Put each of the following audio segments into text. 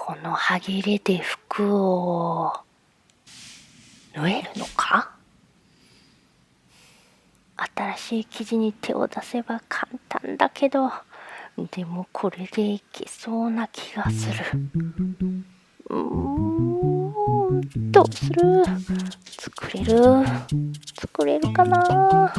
この歯切れで服を縫えるのか？新しい生地に手を出せば簡単だけど、でもこれでいけそうな気がする。どうする？作れるかな？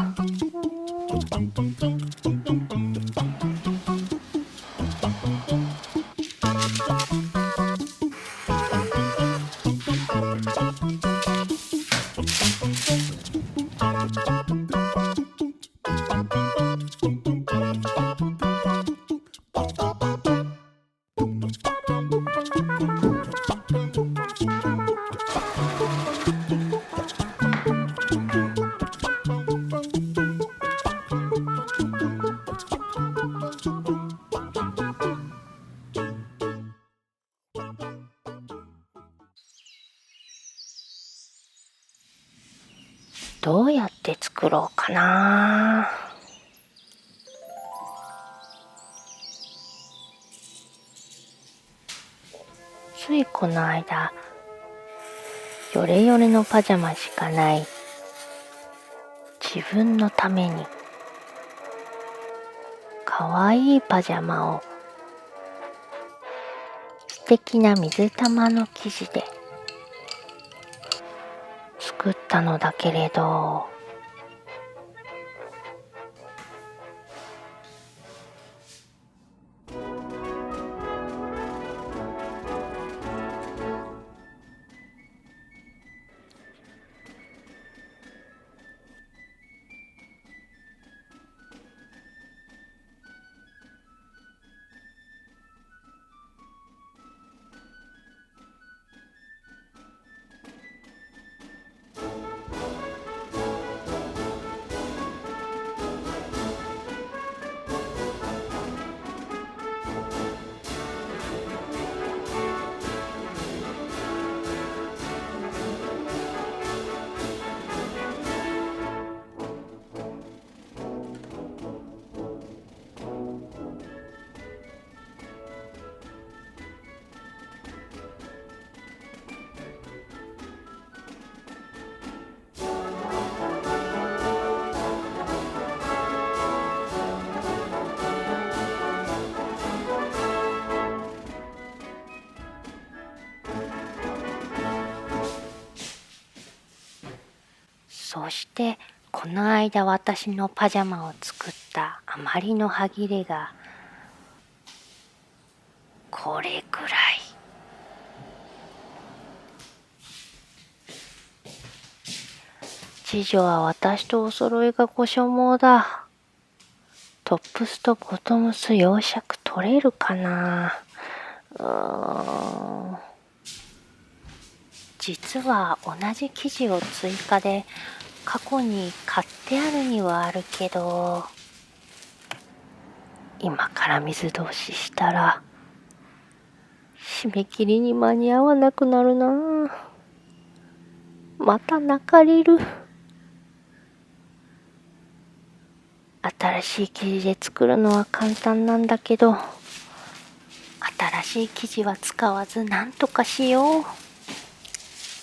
どうやって作ろうかな。ついこの間、ヨレヨレのパジャマしかない自分のためにかわいいパジャマを素敵な水玉の生地で作ったのだけれど、そしてこの間私のパジャマを作ったあまりの歯切れがこれくらい。次女は私とお揃いがご所望だ。トップスとボトムス洋尺取れるかな。実は同じ生地を追加で過去に買ってあるにはあるけど、今から水通ししたら締め切りに間に合わなくなるな。また泣かれる。新しい生地で作るのは簡単なんだけど、新しい生地は使わずなんとかしよう。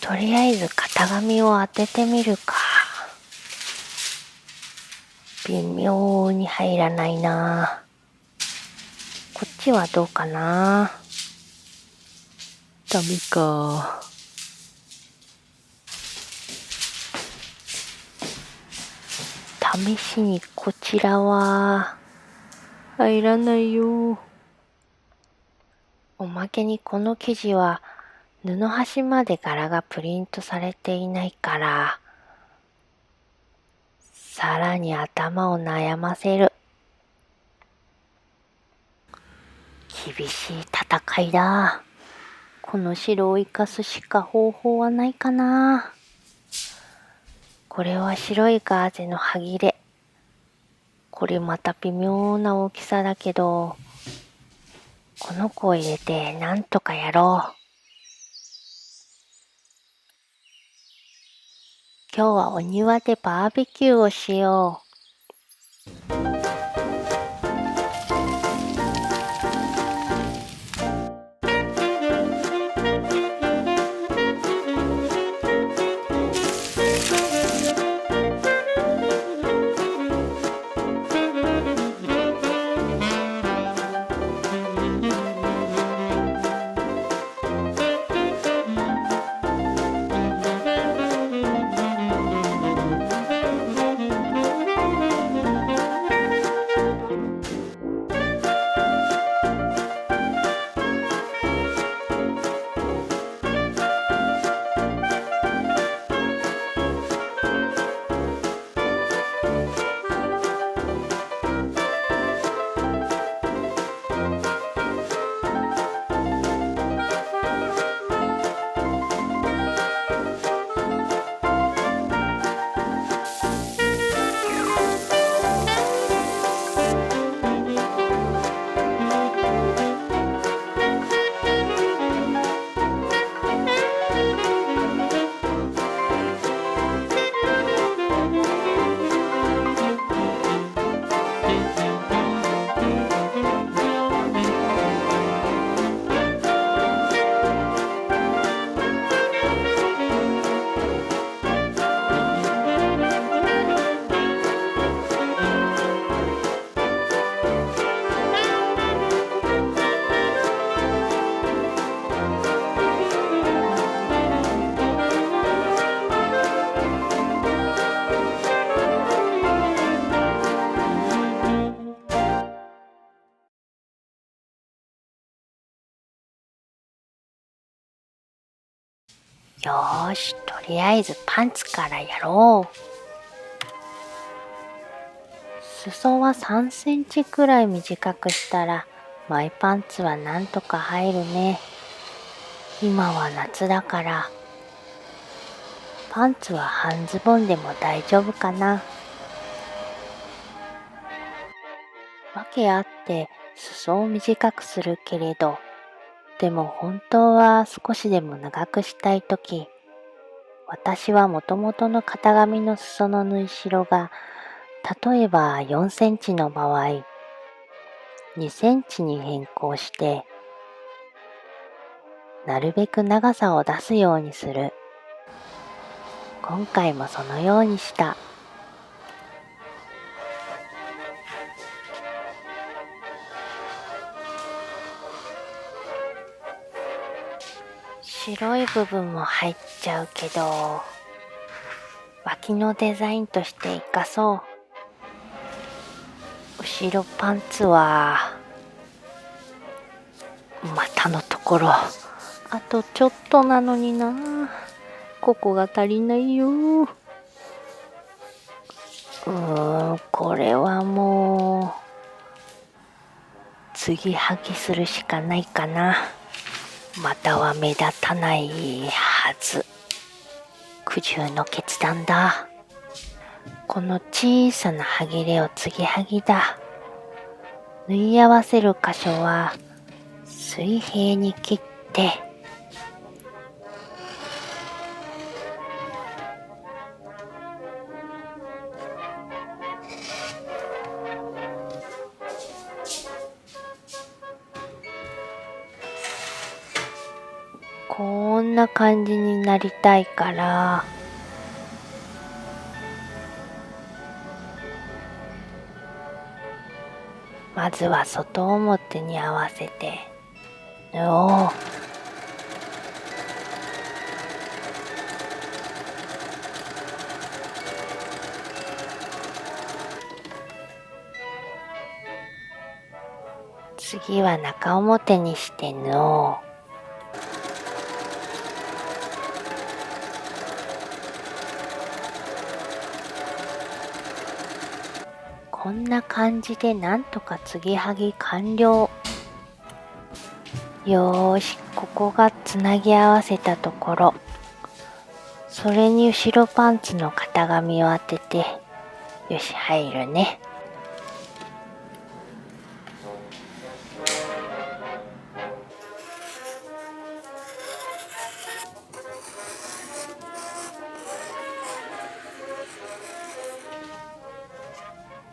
とりあえず型紙を当ててみるか。微妙に入らないな。こっちはどうかな。ダメか。試しにこちらは入らないよ。おまけにこの生地は布端まで柄がプリントされていないから、さらに頭を悩ませる。厳しい戦いだ。この白を生かすしか方法はないかな。これは白いガーゼの歯切れ。これまた微妙な大きさだけど、この子を入れてなんとかやろう。今日はお庭でバーベキューをしよう。よーし、とりあえずパンツからやろう。裾は3センチくらい短くしたらマイパンツはなんとか入るね。今は夏だからパンツは半ズボンでも大丈夫かな。わけあって裾を短くするけれど、でも本当は少しでも長くしたいとき、私はもともとの型紙の裾の縫い代が例えば4センチの場合、2センチに変更してなるべく長さを出すようにする。今回もそのようにした。白い部分も入っちゃうけど、脇のデザインとして活かそう。後ろパンツは股のところあとちょっとなのにな。ここが足りないよ。これはもう継ぎはぎするしかないかな。または目立たないはず。苦渋の決断だ。この小さなはぎれを継ぎはぎだ。縫い合わせる箇所は水平に切ってこんな感じになりたいから、まずは外表に合わせて縫おう。次は中表にして縫おう。こんな感じでなんとか継ぎはぎ完了。よーし、ここがつなぎ合わせたところ、それに後ろパンツの型紙を当てて、よし、入るね。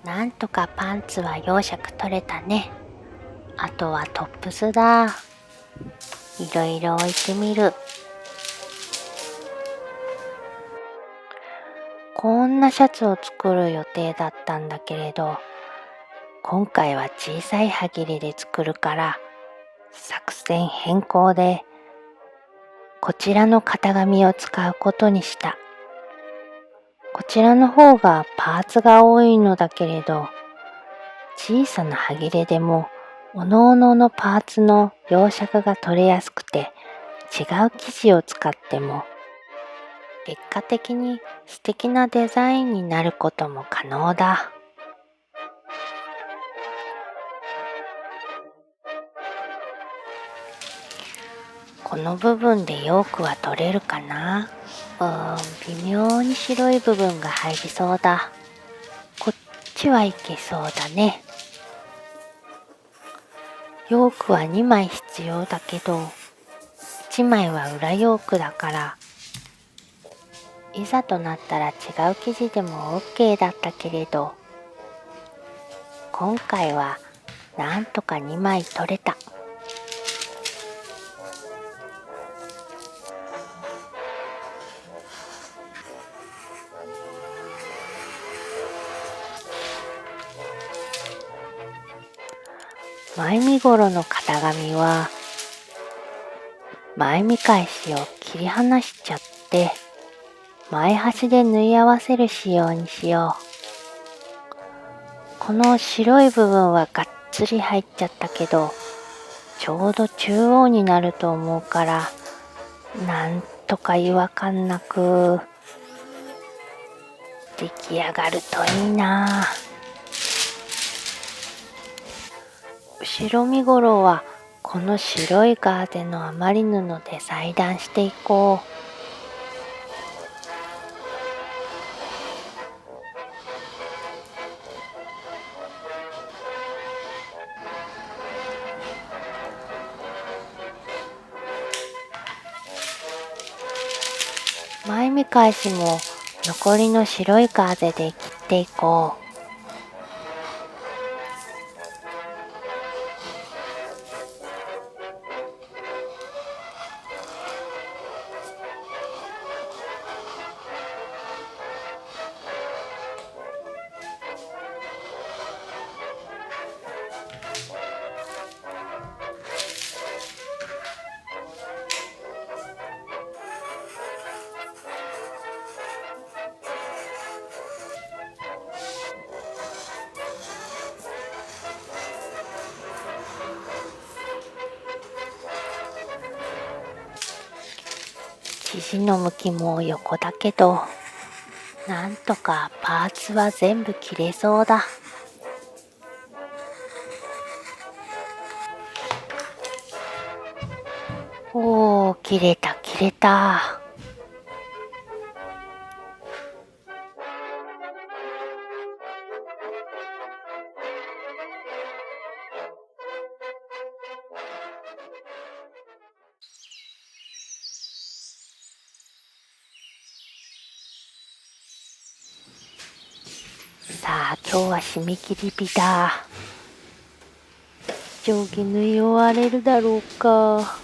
なんとかパンツは4色取れたね。あとはトップスだ。いろいろ置いてみる。こんなシャツを作る予定だったんだけれど、今回は小さいはぎれで作るから作戦変更でこちらの型紙を使うことにした。こちらの方がパーツが多いのだけれど、小さなはぎれでもおのおののパーツの描写が取れやすくて、違う生地を使っても結果的に素敵なデザインになることも可能だ。この部分でヨークは取れるかな。微妙に白い部分が入りそうだ。こっちはいけそうだね。ヨークは2枚必要だけど、1枚は裏ヨークだから、いざとなったら違う生地でも OK だったけれど、今回はなんとか2枚取れた。前身頃の型紙は前見返しを切り離しちゃって前端で縫い合わせる仕様にしよう。この白い部分はがっつり入っちゃったけど、ちょうど中央になると思うから、なんとか違和感なく出来上がるといいな。後ろ身ごろはこの白いガーゼの余り布で裁断していこう。前見返しも残りの白いガーゼで切っていこう。生地の向きも横だけど、なんとかパーツは全部切れそうだ。おー、切れた切れた。さあ今日は締め切り日だ。上下縫い終われるだろうか。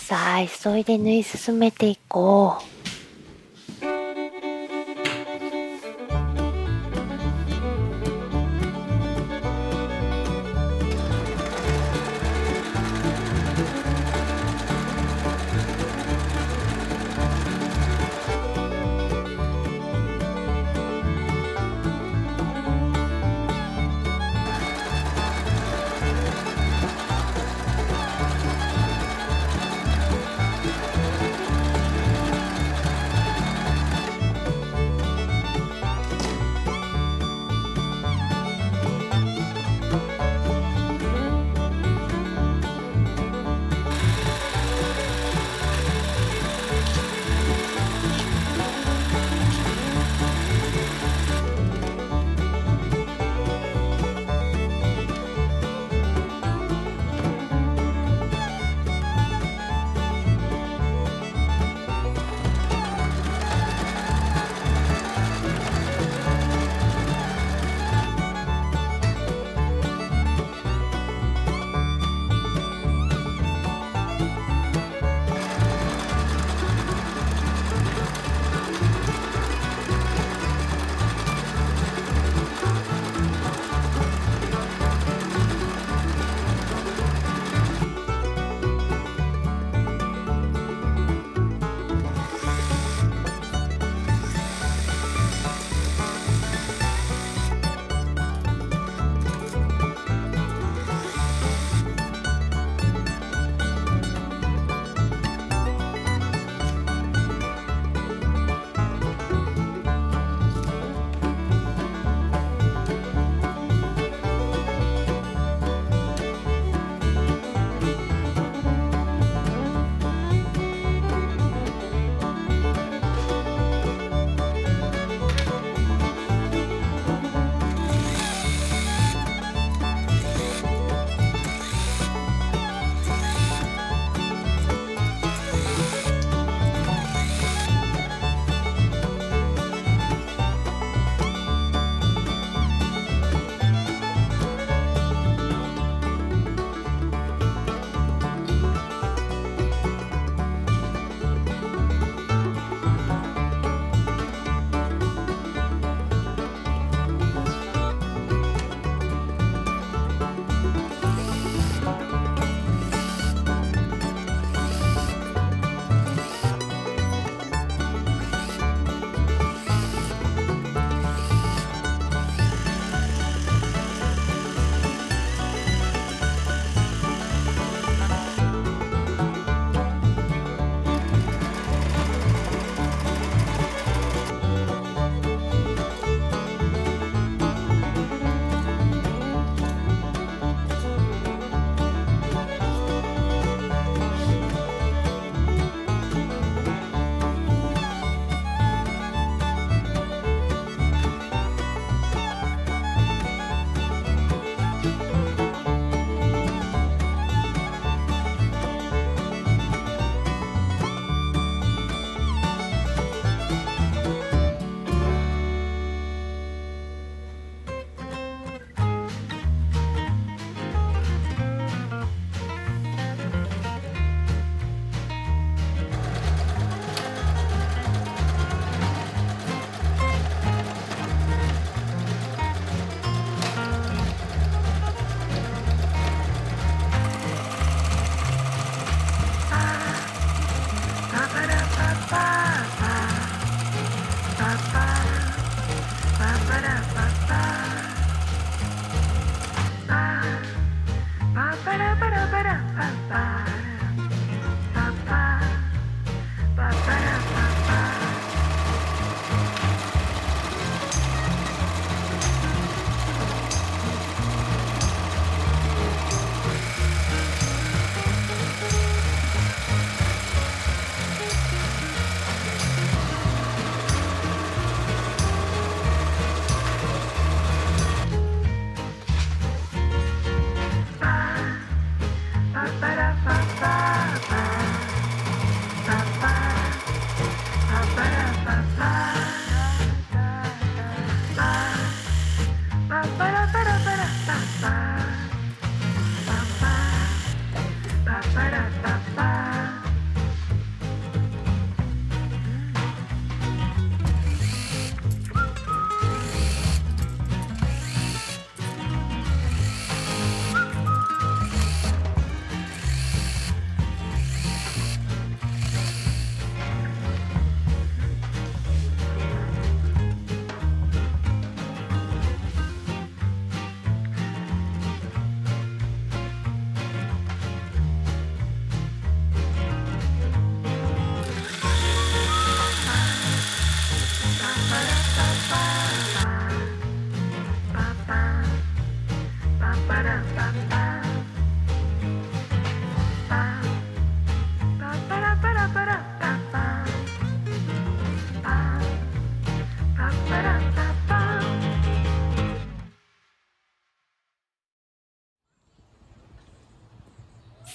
さあ急いで縫い進めていこう。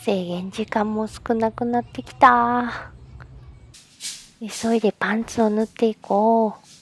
制限時間も少なくなってきた。急いでパンツを縫っていこう。